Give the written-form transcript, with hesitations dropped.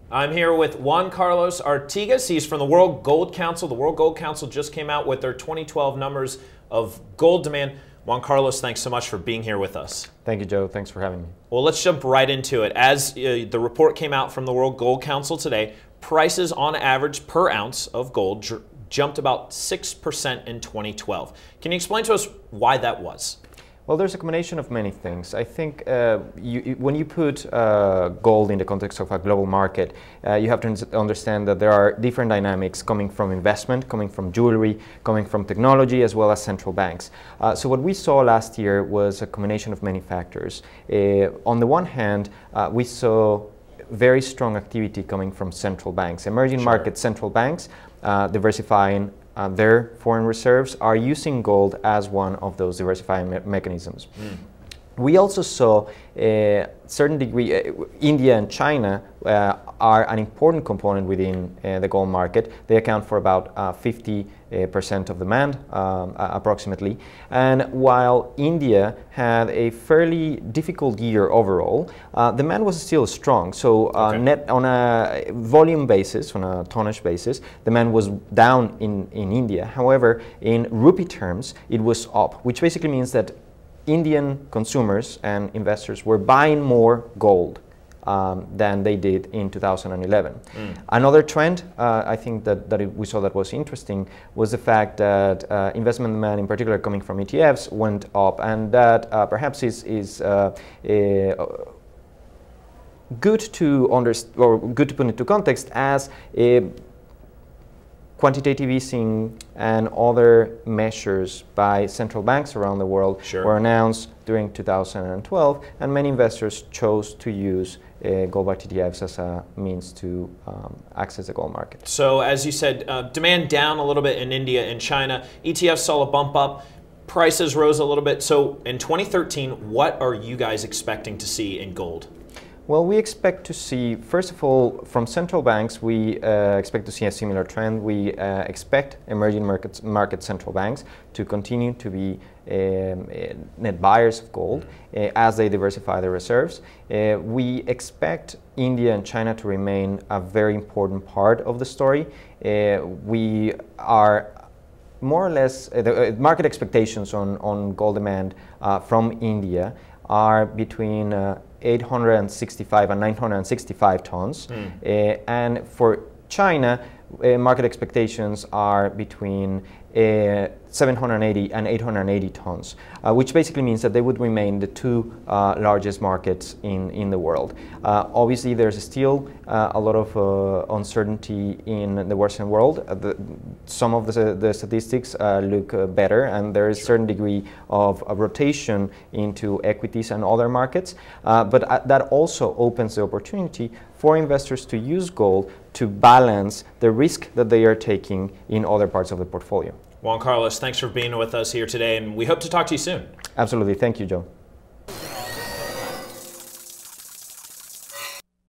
I'm here with Juan Carlos Artigas. He's from the World Gold Council. The World Gold Council just came out with their 2012 numbers of gold demand. Juan Carlos, thanks so much for being here with us. Thank you, Joe. Thanks for having me. Well, let's jump right into it. As the report came out from the World Gold Council today, prices on average per ounce of gold jumped about 6% in 2012. Can you explain to us why that was? Well, there's a combination of many things. I think when you put gold in the context of a global market, you have to understand that there are different dynamics coming from investment, coming from jewelry, coming from technology, as well as central banks. So what we saw last year was a combination of many factors. On the one hand, we saw very strong activity coming from central banks. Emerging market central banks diversifying their foreign reserves are using gold as one of those diversifying mechanisms. We also saw a certain degree, India and China are an important component within the gold market. They account for about 50% of demand, approximately. And while India had a fairly difficult year overall, demand was still strong. So net on a volume basis, on a tonnage basis, demand was down in India. However, in rupee terms, it was up, which basically means that Indian consumers and investors were buying more gold than they did in 2011. Another trend I think that we saw that was interesting was the fact that investment demand, in particular coming from ETFs, went up, and that perhaps is good to understand, or good to put into context, as quantitative easing and other measures by central banks around the world were announced during 2012, and many investors chose to use gold-backed ETFs as a means to access the gold market. So as you said, demand down a little bit in India and China. ETFs saw a bump up. Prices rose a little bit. So in 2013, what are you guys expecting to see in gold? Well, we expect to see, first of all, from central banks, we expect to see a similar trend. We expect emerging market central banks to continue to be net buyers of gold as they diversify their reserves. We expect India and China to remain a very important part of the story. We are more or less, the market expectations on gold demand from India are between 865 and 965 tons. And for China, market expectations are between 780 and 880 tons, which basically means that they would remain the two largest markets in the world. Obviously, there's still a lot of uncertainty in the Western world. Some of the statistics look better, and there is a certain degree of rotation into equities and other markets. But that also opens the opportunity for investors to use gold to balance the risk that they are taking in other parts of the portfolio. Juan Carlos, thanks for being with us here today, and we hope to talk to you soon. Absolutely. Thank you, Joe.